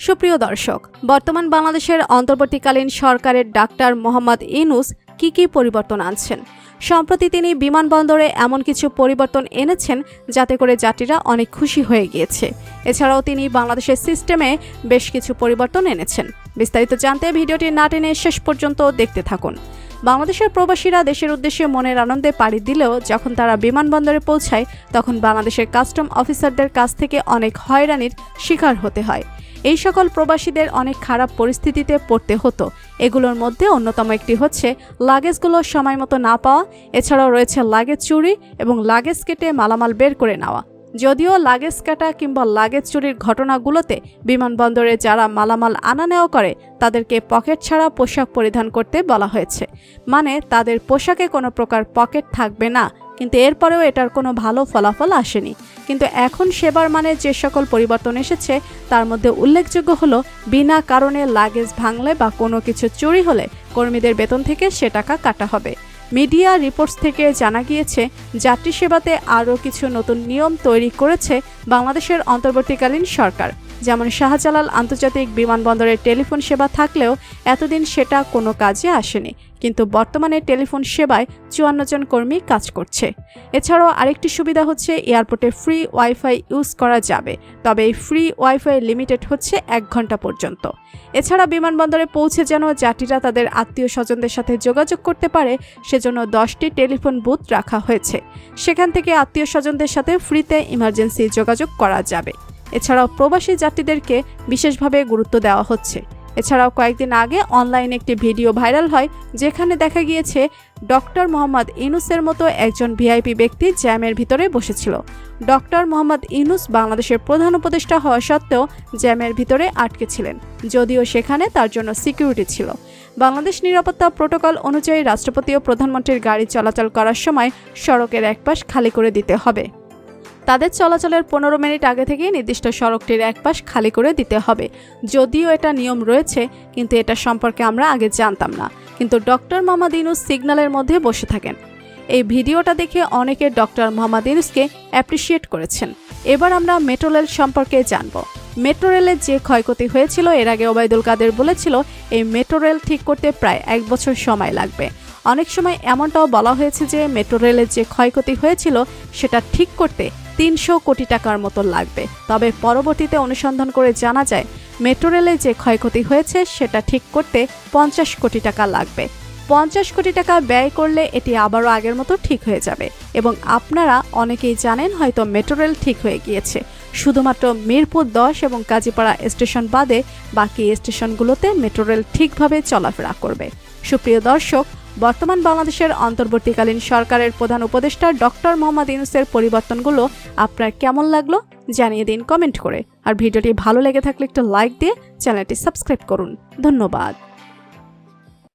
সুপ্রিয় দর্শক, বর্তমান বাংলাদেশের অন্তর্বর্তীকালীন সরকারের ডাক্তার মোহাম্মদ ইউনূস কি পরিবর্তন আনছেন। সম্প্রতি তিনি বিমানবন্দরে এমন কিছু পরিবর্তন এনেছেন যাতে করে যাত্রীরা অনেক খুশি হয়ে গিয়েছে। এছাড়াও তিনি বাংলাদেশের সিস্টেমে বেশ কিছু পরিবর্তন এনেছেন। বিস্তারিত জানতে ভিডিওটি না টেনে শেষ পর্যন্ত দেখতে থাকুন। বাংলাদেশের প্রবাসীরা দেশের উদ্দেশ্যে মনের আনন্দে পাড়ি দিলেও যখন তারা বিমানবন্দরে পৌঁছায় তখন বাংলাদেশের কাস্টম অফিসারদের কাছ থেকে অনেক হয়রানির শিকার হতে হয়। এই সকল প্রবাসীদের অনেক খারাপ পরিস্থিতিতে পড়তে হতো। এগুলোর মধ্যে অন্যতম একটি হচ্ছে লাগেজগুলো সময় মতো না পাওয়া। এছাড়াও রয়েছে লাগেজ চুরি এবং লাগেজ কেটে মালামাল বের করে নেওয়া। যদিও লাগেজ কাটা কিংবা লাগেজ চুরির ঘটনাগুলোতে বিমানবন্দরে যারা মালামাল আনা নেওয়া করে তাদেরকে পকেট ছাড়া পোশাক পরিধান করতে বলা হয়েছে, মানে তাদের পোশাকে কোনো প্রকার পকেট থাকবে না। কিন্তু এরপরেও এটার কোনো ভালো ফলাফল আসেনি। কিন্তু এখন সেবার মানে যে সকল পরিবর্তন এসেছে তার মধ্যে উল্লেখযোগ্য হলো বিনা কারণে লাগেজ ভাঙলে বা কোনো কিছু চুরি হলে কর্মীদের বেতন থেকে সে টাকা কাটা হবে। মিডিয়া রিপোর্টস থেকে জানা গিয়েছে যাত্রী সেবাতে আরও কিছু নতুন নিয়ম তৈরি করেছে বাংলাদেশের অন্তর্বর্তীকালীন সরকার। যেমন শাহজালাল আন্তর্জাতিক বিমানবন্দরের টেলিফোন সেবা থাকলেও এতদিন সেটা কোনো কাজে আসেনি, কিন্তু বর্তমানে টেলিফোন সেবায় 54 জন কর্মী কাজ করছে। এছাড়াও আরেকটি সুবিধা হচ্ছে এয়ারপোর্টে ফ্রি ওয়াইফাই ইউজ করা যাবে, তবে এই ফ্রি ওয়াইফাই লিমিটেড হচ্ছে 1 ঘন্টা পর্যন্ত। এছাড়া বিমানবন্দরে পৌঁছে যেন যাত্রীরা তাদের আত্মীয় স্বজনদের সাথে যোগাযোগ করতে পারে সেজন্য 10টি টেলিফোন বুথ রাখা হয়েছে। সেখান থেকে আত্মীয় স্বজনদের সাথে ফ্রিতে ইমার্জেন্সি যোগাযোগ করা যাবে। এছাড়াও প্রবাসী যাত্রীদেরকে বিশেষভাবে গুরুত্ব দেওয়া হচ্ছে। এছাড়াও কয়েকদিন আগে অনলাইনে একটি ভিডিও ভাইরাল হয় যেখানে দেখা গিয়েছে ডক্টর মোহাম্মদ ইউনূসের মতো একজন ভিআইপি ব্যক্তি জ্যামের ভিতরে বসেছিল। ডক্টর মোহাম্মদ ইউনূস বাংলাদেশের প্রধান উপদেষ্টা হওয়া সত্ত্বেও জ্যামের ভিতরে আটকে ছিলেন, যদিও সেখানে তার জন্য সিকিউরিটি ছিল। বাংলাদেশ নিরাপত্তা প্রোটোকল অনুযায়ী রাষ্ট্রপতি ও প্রধানমন্ত্রীর গাড়ি চলাচল করার সময় সড়কের এক পাশ খালি করে দিতে হবে। তাদের চলাচলের 15 মিনিট আগে থেকেই নির্দিষ্ট সড়কটির এক পাশ খালি করে দিতে হবে। যদিও এটা নিয়ম রয়েছে, কিন্তু এটা সম্পর্কে আমরা আগে জানতাম না। কিন্তু ডক্টর মোহাম্মদ ইউনূস সিগন্যালের মধ্যে বসে থাকেন। এই ভিডিওটা দেখে অনেকে ডক্টর মোহাম্মদ ইউনূসকে অ্যাপ্রিসিয়েট করেছেন। এবার আমরা মেট্রো রেল সম্পর্কে জানব। মেট্রো রেলের যে ক্ষয়ক্ষতি হয়েছিল এর আগে ওবায়দুল কাদের বলেছিল এই মেট্রো রেল ঠিক করতে প্রায় 1 বছর সময় লাগবে। অনেক সময় এমনটাও বলা হয়েছে যে মেট্রো রেলের যে ক্ষয়ক্ষতি হয়েছিল সেটা ঠিক করতে 300 কোটি টাকার মতো লাগবে। তবে পরবর্তীতে অনুসন্ধান করে জানা যায় মেট্রো রেলে যে ক্ষয়ক্ষতি হয়েছে সেটা ঠিক করতে 50 কোটি টাকা লাগবে। 50 কোটি টাকা ব্যয় করলে এটি আবারও আগের মতো ঠিক হয়ে যাবে। এবং আপনারা অনেকেই জানেন হয়তো মেট্রো রেল ঠিক হয়ে গিয়েছে, শুধুমাত্র মিরপুর 10 এবং কাজীপাড়া স্টেশন বাদে বাকি স্টেশনগুলোতে মেট্রো রেল ঠিকভাবে চলাফেরা করবে। সুপ্রিয় দর্শক, বর্তমান বাংলাদেশের অন্তর্বর্তীকালীন সরকারের প্রধান উপদেষ্টা ডক্টর মোহাম্মদ ইউনূসের পরিবর্তনগুলো আপনার কেমন লাগলো জানিয়ে দিন কমেন্ট করে। আর ভিডিওটি ভালো লেগে থাকলে একটা লাইক দিয়ে চ্যানেলটি সাবস্ক্রাইব করুন। ধন্যবাদ।